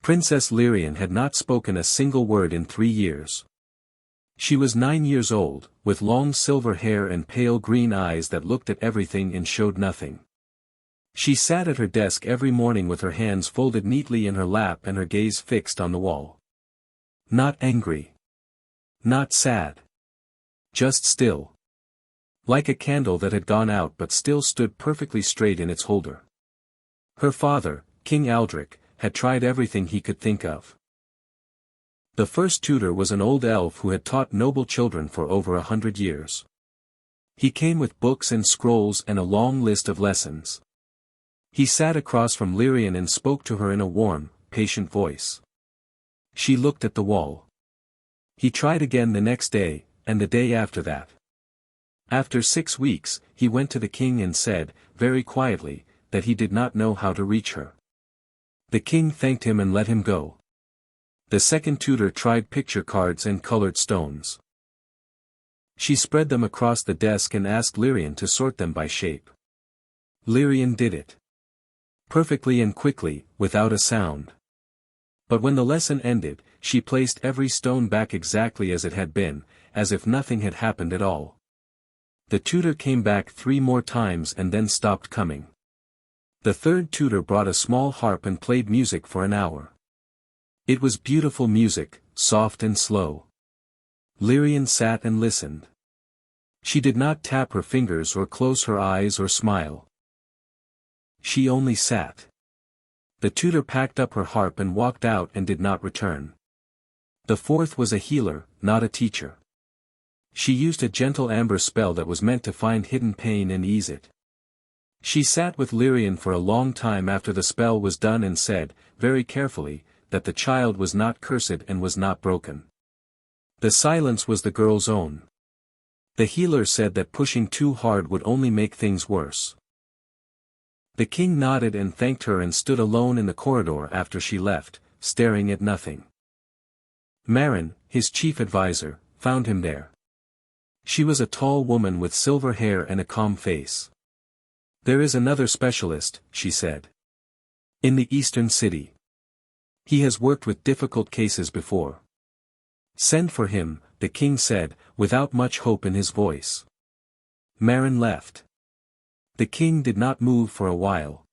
Princess Lirien had not spoken a single word in 3 years. She was 9 years old, with long silver hair and pale green eyes that looked at everything and showed nothing. She sat at her desk every morning with her hands folded neatly in her lap and her gaze fixed on the wall. Not angry. Not sad. Just still. Like a candle that had gone out but still stood perfectly straight in its holder. Her father, King Edric, had tried everything he could think of. The first tutor was an old elf who had taught noble children for over 100 years. He came with books and scrolls and a long list of lessons. He sat across from Lirien and spoke to her in a warm, patient voice. She looked at the wall. He tried again the next day, and the day after that. After 6 weeks, he went to the king and said, very quietly, that he did not know how to reach her. The king thanked him and let him go. The second tutor tried picture cards and colored stones. She spread them across the desk and asked Lirien to sort them by shape. Lirien did it. Perfectly and quickly, without a sound. But when the lesson ended, she placed every stone back exactly as it had been, as if nothing had happened at all. The tutor came back 3 more times and then stopped coming. The third tutor brought a small harp and played music for an hour. It was beautiful music, soft and slow. Lirien sat and listened. She did not tap her fingers or close her eyes or smile. She only sat. The tutor packed up her harp and walked out and did not return. The fourth was a healer, not a teacher. She used a gentle amber spell that was meant to find hidden pain and ease it. She sat with Lirien for a long time after the spell was done and said, very carefully, that the child was not cursed and was not broken. The silence was the girl's own. The healer said that pushing too hard would only make things worse. The king nodded and thanked her and stood alone in the corridor after she left, staring at nothing. Marin, his chief advisor, found him there. She was a tall woman with silver hair and a calm face. There is another specialist, she said. In the eastern city. He has worked with difficult cases before. Send for him, the king said, without much hope in his voice. Marin left. The king did not move for a while.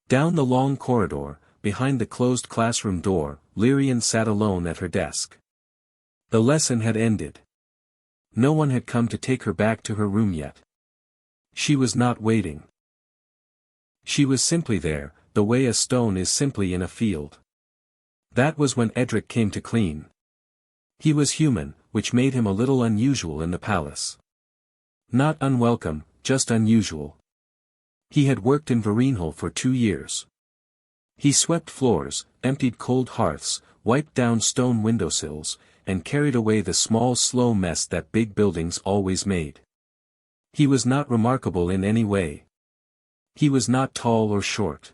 Down the long corridor, behind the closed classroom door, Lirien sat alone at her desk. The lesson had ended. No one had come to take her back to her room yet. She was not waiting. She was simply there, the way a stone is simply in a field. That was when Edric came to clean. He was human, which made him a little unusual in the palace. Not unwelcome, just unusual. He had worked in Varenhal for 2 years. He swept floors, emptied cold hearths, wiped down stone windowsills, and carried away the small slow mess that big buildings always made. He was not remarkable in any way. He was not tall or short.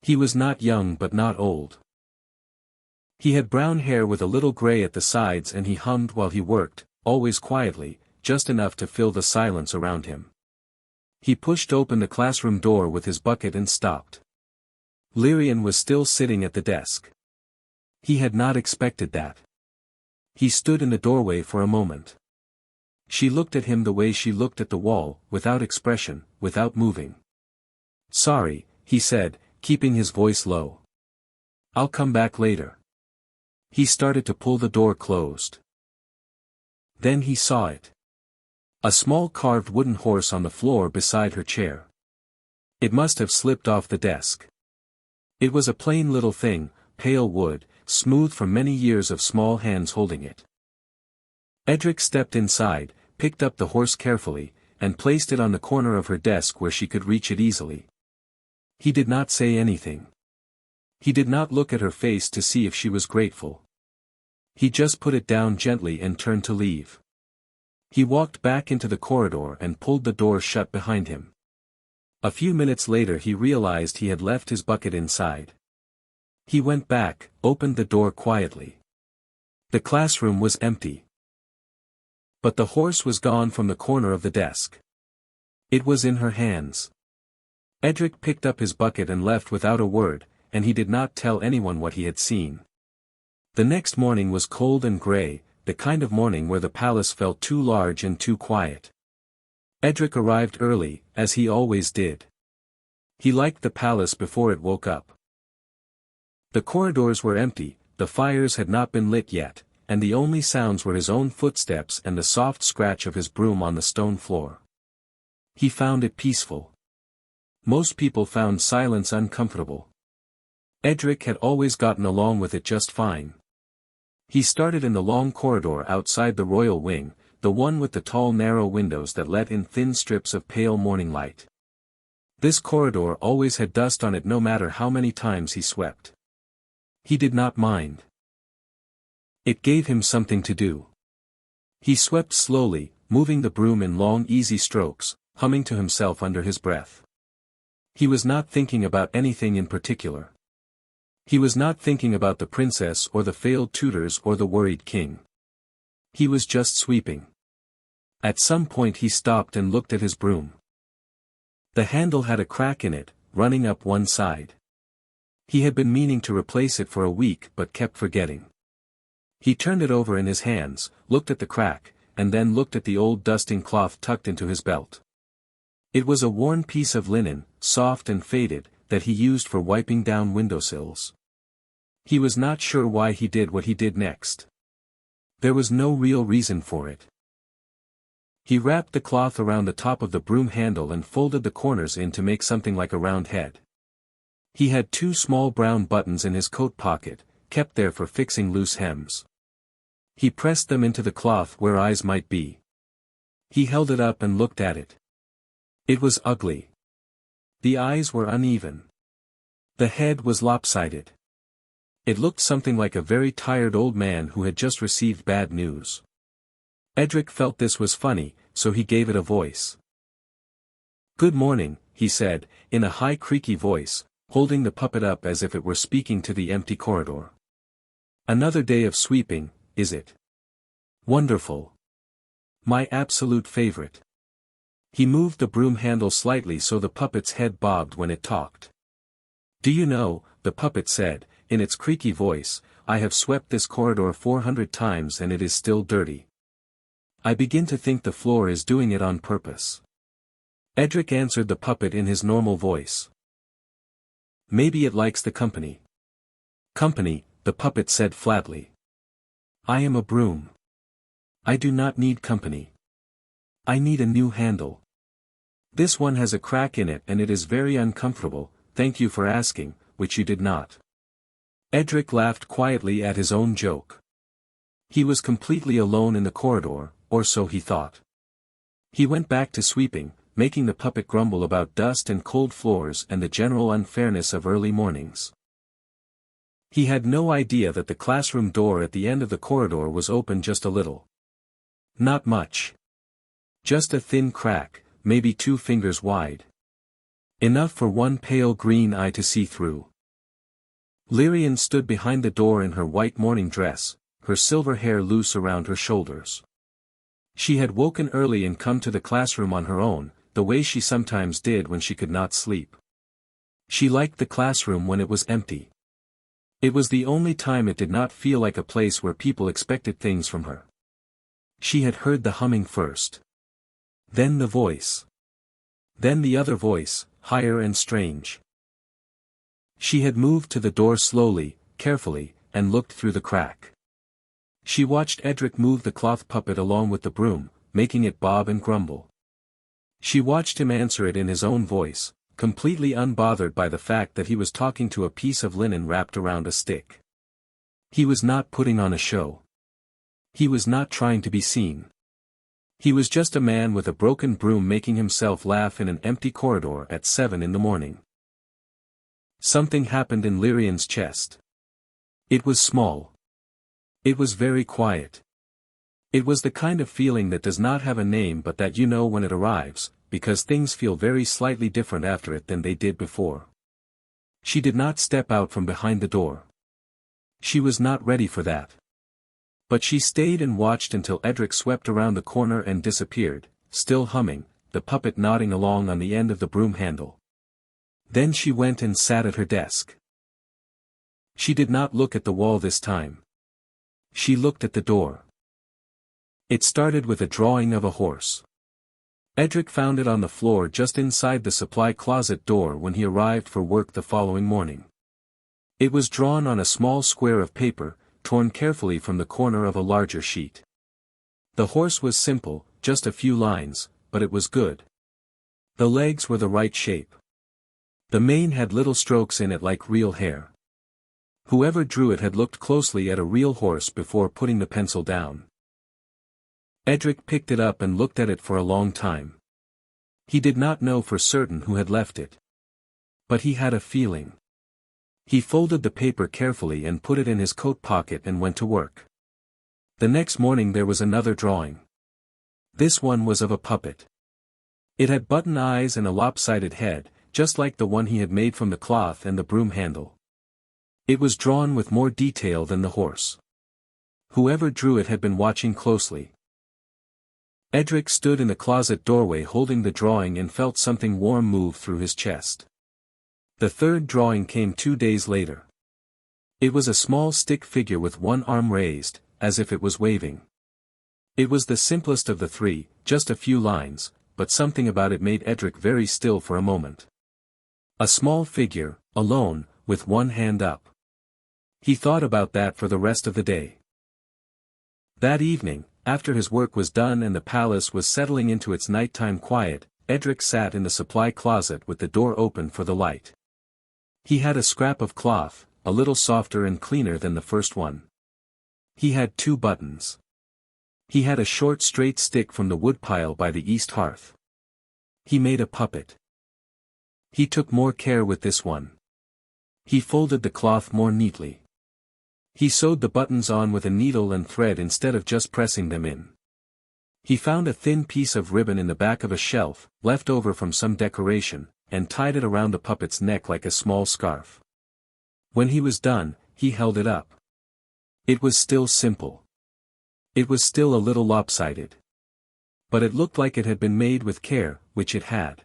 He was not young but not old. He had brown hair with a little gray at the sides and he hummed while he worked, always quietly, just enough to fill the silence around him. He pushed open the classroom door with his bucket and stopped. Lirien was still sitting at the desk. He had not expected that. He stood in the doorway for a moment. She looked at him the way she looked at the wall, without expression, without moving. Sorry, he said, keeping his voice low. I'll come back later. He started to pull the door closed. Then he saw it. A small carved wooden horse on the floor beside her chair. It must have slipped off the desk. It was a plain little thing, pale wood, smooth from many years of small hands holding it. Edric stepped inside, picked up the horse carefully, and placed it on the corner of her desk where she could reach it easily. He did not say anything. He did not look at her face to see if she was grateful. He just put it down gently and turned to leave. He walked back into the corridor and pulled the door shut behind him. A few minutes later he realized he had left his bucket inside. He went back, opened the door quietly. The classroom was empty. But the horse was gone from the corner of the desk. It was in her hands. Edric picked up his bucket and left without a word, and he did not tell anyone what he had seen. The next morning was cold and grey, the kind of morning where the palace felt too large and too quiet. Edric arrived early, as he always did. He liked the palace before it woke up. The corridors were empty, the fires had not been lit yet, and the only sounds were his own footsteps and the soft scratch of his broom on the stone floor. He found it peaceful. Most people found silence uncomfortable. Edric had always gotten along with it just fine. He started in the long corridor outside the royal wing, the one with the tall narrow windows that let in thin strips of pale morning light. This corridor always had dust on it no matter how many times he swept. He did not mind. It gave him something to do. He swept slowly, moving the broom in long easy strokes, humming to himself under his breath. He was not thinking about anything in particular. He was not thinking about the princess or the failed tutors or the worried king. He was just sweeping. At some point he stopped and looked at his broom. The handle had a crack in it, running up one side. He had been meaning to replace it for a week but kept forgetting. He turned it over in his hands, looked at the crack, and then looked at the old dusting cloth tucked into his belt. It was a worn piece of linen, soft and faded, that he used for wiping down windowsills. He was not sure why he did what he did next. There was no real reason for it. He wrapped the cloth around the top of the broom handle and folded the corners in to make something like a round head. He had two small brown buttons in his coat pocket, kept there for fixing loose hems. He pressed them into the cloth where eyes might be. He held it up and looked at it. It was ugly. The eyes were uneven. The head was lopsided. It looked something like a very tired old man who had just received bad news. Edric felt this was funny, so he gave it a voice. "Good morning," he said, in a high creaky voice, holding the puppet up as if it were speaking to the empty corridor. "Another day of sweeping, is it? Wonderful. My absolute favorite." He moved the broom handle slightly so the puppet's head bobbed when it talked. "Do you know," the puppet said, in its creaky voice, "I have swept this corridor 400 times and it is still dirty. I begin to think the floor is doing it on purpose." Edric answered the puppet in his normal voice. "Maybe it likes the company." "Company," the puppet said flatly. "I am a broom. I do not need company. I need a new handle. This one has a crack in it and it is very uncomfortable, thank you for asking, which you did not." Edric laughed quietly at his own joke. He was completely alone in the corridor, or so he thought. He went back to sweeping, making the puppet grumble about dust and cold floors and the general unfairness of early mornings. He had no idea that the classroom door at the end of the corridor was open just a little. Not much. Just a thin crack, maybe 2 fingers wide. Enough for one pale green eye to see through. Lirien stood behind the door in her white morning dress, her silver hair loose around her shoulders. She had woken early and come to the classroom on her own, the way she sometimes did when she could not sleep. She liked the classroom when it was empty. It was the only time it did not feel like a place where people expected things from her. She had heard the humming first. Then the voice. Then the other voice, higher and strange. She had moved to the door slowly, carefully, and looked through the crack. She watched Edric move the cloth puppet along with the broom, making it bob and grumble. She watched him answer it in his own voice, completely unbothered by the fact that he was talking to a piece of linen wrapped around a stick. He was not putting on a show. He was not trying to be seen. He was just a man with a broken broom making himself laugh in an empty corridor at 7 in the morning. Something happened in Lirien's chest. It was small. It was very quiet. It was the kind of feeling that does not have a name but that you know when it arrives, because things feel very slightly different after it than they did before. She did not step out from behind the door. She was not ready for that. But she stayed and watched until Edric swept around the corner and disappeared, still humming, the puppet nodding along on the end of the broom handle. Then she went and sat at her desk. She did not look at the wall this time. She looked at the door. It started with a drawing of a horse. Edric found it on the floor just inside the supply closet door when he arrived for work the following morning. It was drawn on a small square of paper, torn carefully from the corner of a larger sheet. The horse was simple, just a few lines, but it was good. The legs were the right shape. The mane had little strokes in it like real hair. Whoever drew it had looked closely at a real horse before putting the pencil down. Edric picked it up and looked at it for a long time. He did not know for certain who had left it. But he had a feeling. He folded the paper carefully and put it in his coat pocket and went to work. The next morning there was another drawing. This one was of a puppet. It had button eyes and a lopsided head, just like the one he had made from the cloth and the broom handle. It was drawn with more detail than the horse. Whoever drew it had been watching closely. Edric stood in the closet doorway holding the drawing and felt something warm move through his chest. The third drawing came 2 days later. It was a small stick figure with one arm raised, as if it was waving. It was the simplest of the three, just a few lines, but something about it made Edric very still for a moment. A small figure, alone, with one hand up. He thought about that for the rest of the day. That evening, after his work was done and the palace was settling into its nighttime quiet, Edric sat in the supply closet with the door open for the light. He had a scrap of cloth, a little softer and cleaner than the first one. He had 2 buttons. He had a short straight stick from the woodpile by the east hearth. He made a puppet. He took more care with this one. He folded the cloth more neatly. He sewed the buttons on with a needle and thread instead of just pressing them in. He found a thin piece of ribbon in the back of a shelf, left over from some decoration, and tied it around the puppet's neck like a small scarf. When he was done, he held it up. It was still simple. It was still a little lopsided. But it looked like it had been made with care, which it had.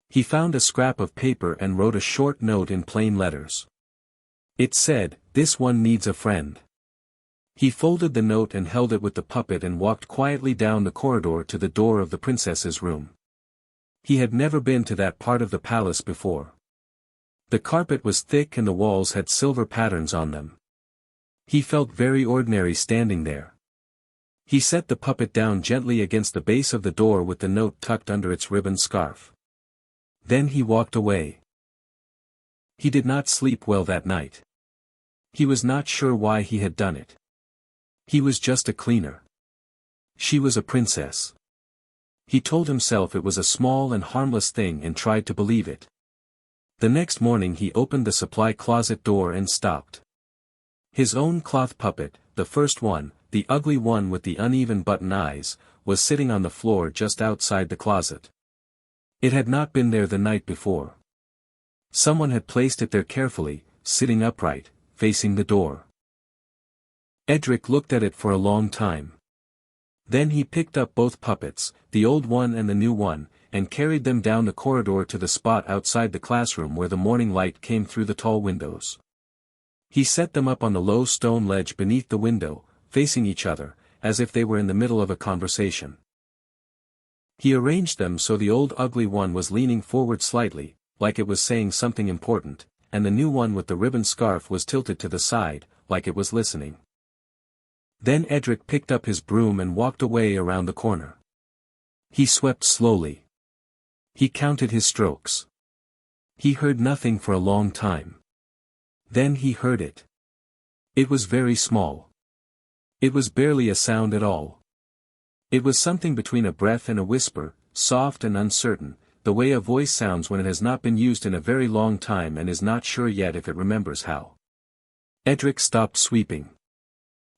He found a scrap of paper and wrote a short note in plain letters. It said, "This one needs a friend." He folded the note and held it with the puppet and walked quietly down the corridor to the door of the princess's room. He had never been to that part of the palace before. The carpet was thick and the walls had silver patterns on them. He felt very ordinary standing there. He set the puppet down gently against the base of the door with the note tucked under its ribbon scarf. Then he walked away. He did not sleep well that night. He was not sure why he had done it. He was just a cleaner. She was a princess. He told himself it was a small and harmless thing and tried to believe it. The next morning he opened the supply closet door and stopped. His own cloth puppet, the first one, the ugly one with the uneven button eyes, was sitting on the floor just outside the closet. It had not been there the night before. Someone had placed it there carefully, sitting upright, facing the door. Edric looked at it for a long time. Then he picked up both puppets, the old one and the new one, and carried them down the corridor to the spot outside the classroom where the morning light came through the tall windows. He set them up on the low stone ledge beneath the window, facing each other, as if they were in the middle of a conversation. He arranged them so the old ugly one was leaning forward slightly, like it was saying something important, and the new one with the ribbon scarf was tilted to the side, like it was listening. Then Edric picked up his broom and walked away around the corner. He swept slowly. He counted his strokes. He heard nothing for a long time. Then he heard it. It was very small. It was barely a sound at all. It was something between a breath and a whisper, soft and uncertain, the way a voice sounds when it has not been used in a very long time and is not sure yet if it remembers how. Edric stopped sweeping.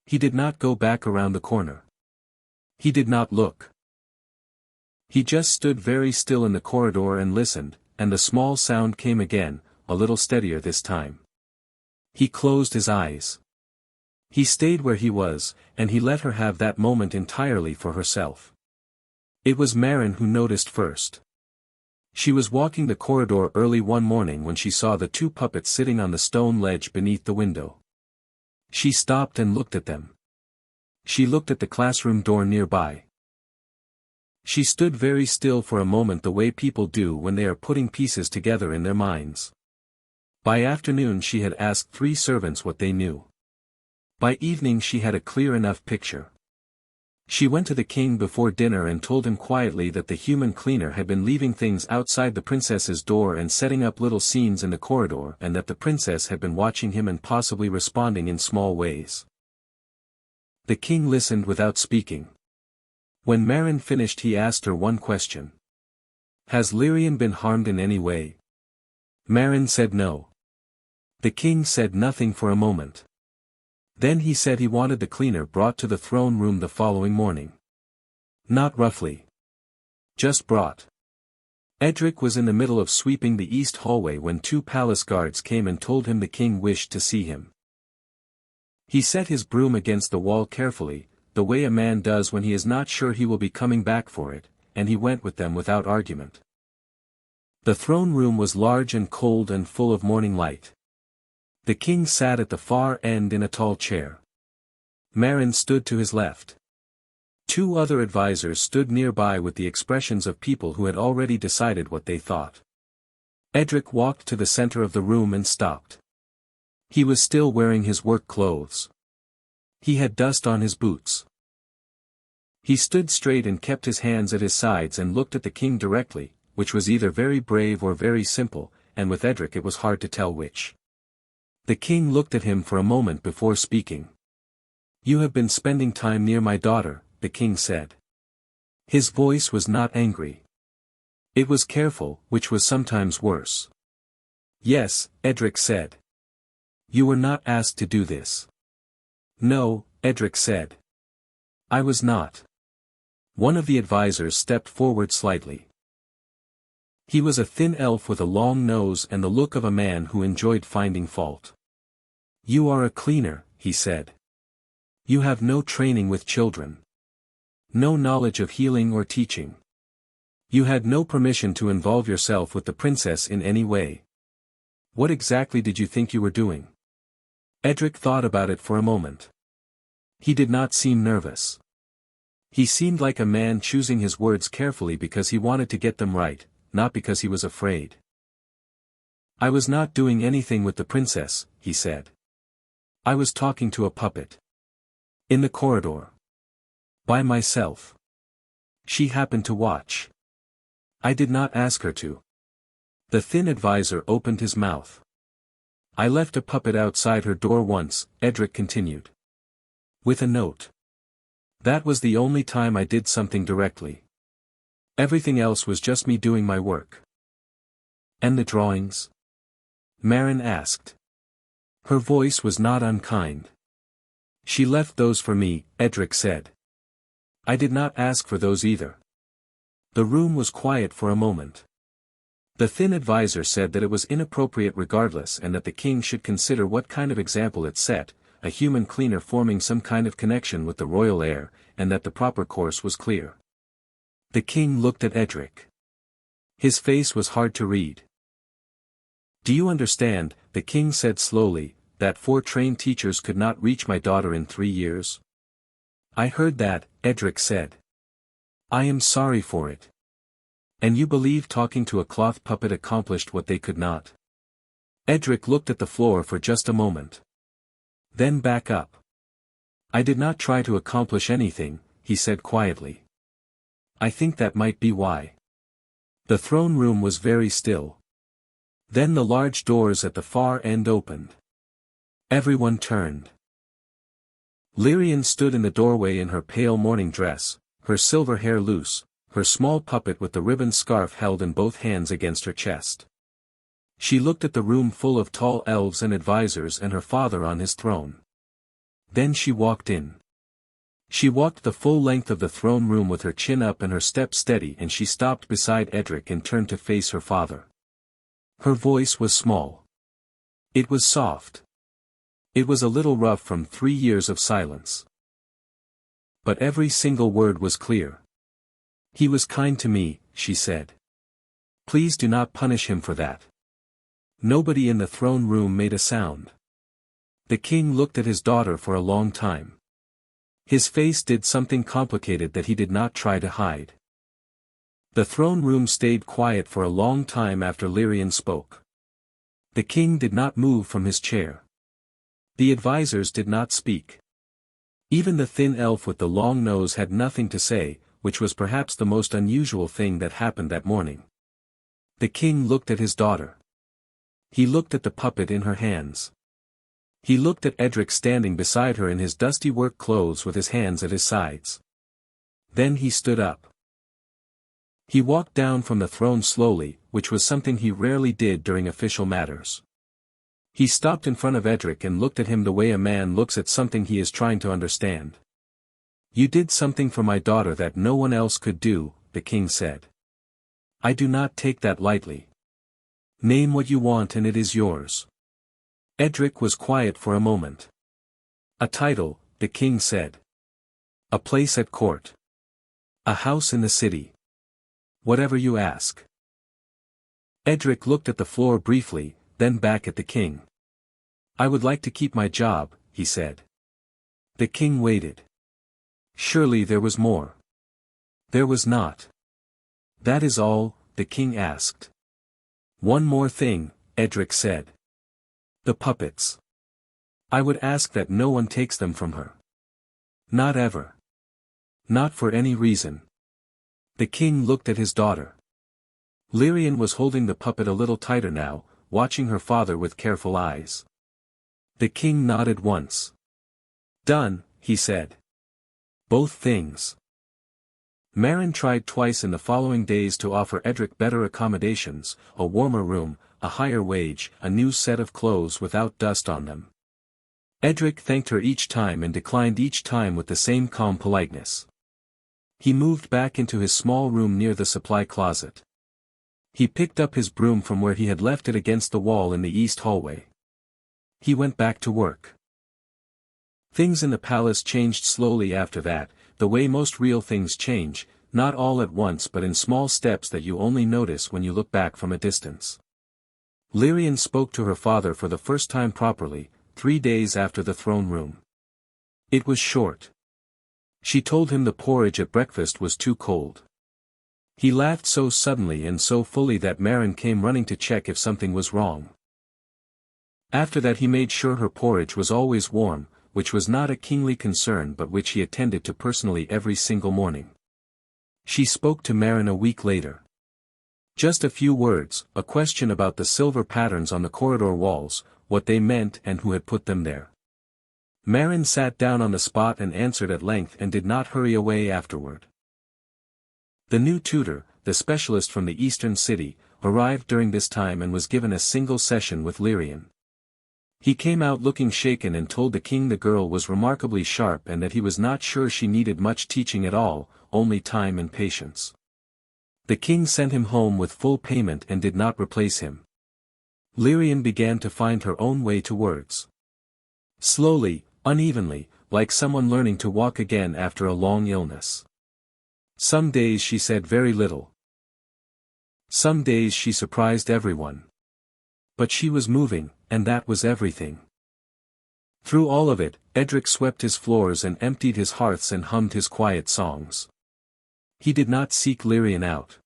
He did not go back around the corner. He did not look. He just stood very still in the corridor and listened, and the small sound came again, a little steadier this time. He closed his eyes. He stayed where he was, and he let her have that moment entirely for herself. It was Marin who noticed first. She was walking the corridor early one morning when she saw the two puppets sitting on the stone ledge beneath the window. She stopped and looked at them. She looked at the classroom door nearby. She stood very still for a moment, the way people do when they are putting pieces together in their minds. By afternoon she had asked 3 servants what they knew. By evening she had a clear enough picture. She went to the king before dinner and told him quietly that the human cleaner had been leaving things outside the princess's door and setting up little scenes in the corridor, and that the princess had been watching him and possibly responding in small ways. The king listened without speaking. When Marin finished he asked her one question. "Has Lirien been harmed in any way?" Marin said no. The king said nothing for a moment. Then he said he wanted the cleaner brought to the throne room the following morning. Not roughly. Just brought. Edric was in the middle of sweeping the east hallway when 2 palace guards came and told him the king wished to see him. He set his broom against the wall carefully, the way a man does when he is not sure he will be coming back for it, and he went with them without argument. The throne room was large and cold and full of morning light. The king sat at the far end in a tall chair. Marin stood to his left. 2 other advisors stood nearby with the expressions of people who had already decided what they thought. Edric walked to the center of the room and stopped. He was still wearing his work clothes. He had dust on his boots. He stood straight and kept his hands at his sides and looked at the king directly, which was either very brave or very simple, and with Edric it was hard to tell which. The king looked at him for a moment before speaking. "You have been spending time near my daughter," the king said. His voice was not angry. It was careful, which was sometimes worse. "Yes," Edric said. "You were not asked to do this." "No," Edric said. "I was not." One of the advisors stepped forward slightly. He was a thin elf with a long nose and the look of a man who enjoyed finding fault. "You are a cleaner," he said. "You have no training with children. No knowledge of healing or teaching. You had no permission to involve yourself with the princess in any way. What exactly did you think you were doing?" Edric thought about it for a moment. He did not seem nervous. He seemed like a man choosing his words carefully because he wanted to get them right, not because he was afraid. "I was not doing anything with the princess," he said. "I was talking to a puppet. In the corridor. By myself. She happened to watch. I did not ask her to." The thin advisor opened his mouth. "I left a puppet outside her door once," Edric continued. "With a note. That was the only time I did something directly. Everything else was just me doing my work." "And the drawings?" Marin asked. Her voice was not unkind. "She left those for me," Edric said. "I did not ask for those either." The room was quiet for a moment. The thin advisor said that it was inappropriate regardless and that the king should consider what kind of example it set, a human cleaner forming some kind of connection with the royal heir, and that the proper course was clear. The king looked at Edric. His face was hard to read. "Do you understand," the king said slowly, "that 4 trained teachers could not reach my daughter in 3 years?" "I heard that," Edric said. "I am sorry for it." "And you believe talking to a cloth puppet accomplished what they could not?" Edric looked at the floor for just a moment. Then back up. "I did not try to accomplish anything," he said quietly. "I think that might be why." The throne room was very still. Then the large doors at the far end opened. Everyone turned. Lirien stood in the doorway in her pale morning dress, her silver hair loose, her small puppet with the ribbon scarf held in both hands against her chest. She looked at the room full of tall elves and advisors and her father on his throne. Then she walked in. She walked the full length of the throne room with her chin up and her step steady, and she stopped beside Edric and turned to face her father. Her voice was small. It was soft. It was a little rough from 3 years of silence. But every single word was clear. "He was kind to me," she said. Please do not punish him for that. Nobody in the throne room made a sound. The king looked at his daughter for a long time. His face did something complicated that he did not try to hide. The throne room stayed quiet for a long time after Lirien spoke. The king did not move from his chair. The advisors did not speak. Even the thin elf with the long nose had nothing to say, which was perhaps the most unusual thing that happened that morning. The king looked at his daughter. He looked at the puppet in her hands. He looked at Edric standing beside her in his dusty work clothes with his hands at his sides. Then he stood up. He walked down from the throne slowly, which was something he rarely did during official matters. He stopped in front of Edric and looked at him the way a man looks at something he is trying to understand. "You did something for my daughter that no one else could do," the king said. "I do not take that lightly. Name what you want and it is yours." Edric was quiet for a moment. "A title," the king said. "A place at court. A house in the city. Whatever you ask." Edric looked at the floor briefly, then back at the king. "I would like to keep my job," he said. The king waited. Surely there was more. There was not. "That is all?" the king asked. "One more thing," Edric said. "The puppets. I would ask that no one takes them from her. Not ever. Not for any reason." The king looked at his daughter. Lirien was holding the puppet a little tighter now, watching her father with careful eyes. The king nodded once. "Done," he said. "Both things." Marin tried twice in the following days to offer Edric better accommodations, a warmer room, a higher wage, a new set of clothes without dust on them. Edric thanked her each time and declined each time with the same calm politeness. He moved back into his small room near the supply closet. He picked up his broom from where he had left it against the wall in the east hallway. He went back to work. Things in the palace changed slowly after that, the way most real things change, not all at once but in small steps that you only notice when you look back from a distance. Lirien spoke to her father for the first time properly, 3 days after the throne room. It was short. She told him the porridge at breakfast was too cold. He laughed so suddenly and so fully that Marin came running to check if something was wrong. After that he made sure her porridge was always warm, which was not a kingly concern but which he attended to personally every single morning. She spoke to Marin a week later. Just a few words, a question about the silver patterns on the corridor walls, what they meant and who had put them there. Marin sat down on the spot and answered at length and did not hurry away afterward. The new tutor, the specialist from the eastern city, arrived during this time and was given a single session with Lirien. He came out looking shaken and told the king the girl was remarkably sharp and that he was not sure she needed much teaching at all, only time and patience. The king sent him home with full payment and did not replace him. Lirien began to find her own way to words. Slowly, unevenly, like someone learning to walk again after a long illness. Some days she said very little. Some days she surprised everyone. But she was moving, and that was everything. Through all of it, Edric swept his floors and emptied his hearths and hummed his quiet songs. He did not seek Lirien out.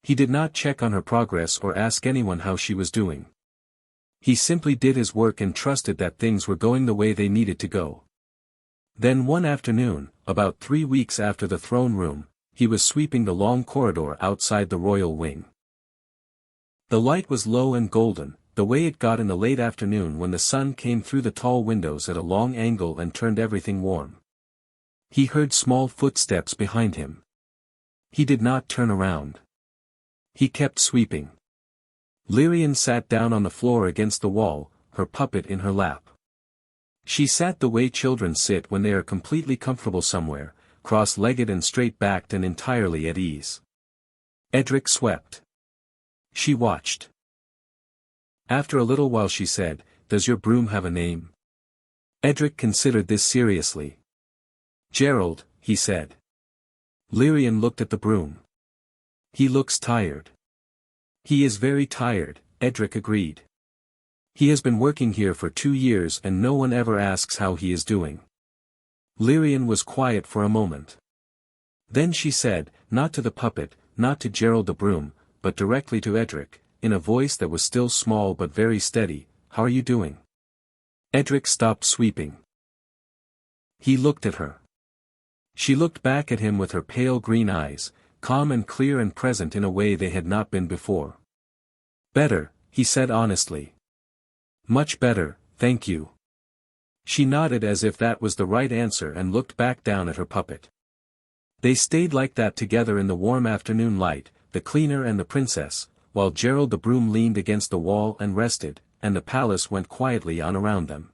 He did not check on her progress or ask anyone how she was doing. He simply did his work and trusted that things were going the way they needed to go. Then one afternoon, about 3 weeks after the throne room, he was sweeping the long corridor outside the royal wing. The light was low and golden, the way it got in the late afternoon when the sun came through the tall windows at a long angle and turned everything warm. He heard small footsteps behind him. He did not turn around. He kept sweeping. Lirien sat down on the floor against the wall, her puppet in her lap. She sat the way children sit when they are completely comfortable somewhere, cross-legged and straight-backed and entirely at ease. Edric swept. She watched. After a little while she said, "Does your broom have a name?" Edric considered this seriously. "Gerald," he said. Lirien looked at the broom. "He looks tired." He is very tired, Edric agreed. He has been working here for 2 years and no one ever asks how he is doing. Lirien was quiet for a moment. Then she said, not to the puppet, not to Gerald the broom, but directly to Edric, in a voice that was still small but very steady, "How are you doing?" Edric stopped sweeping. He looked at her. She looked back at him with her pale green eyes, calm and clear and present in a way they had not been before. "Better," he said honestly. "Much better, thank you." She nodded as if that was the right answer and looked back down at her puppet. They stayed like that together in the warm afternoon light, the cleaner and the princess, while Gerald the broom leaned against the wall and rested, and the palace went quietly on around them.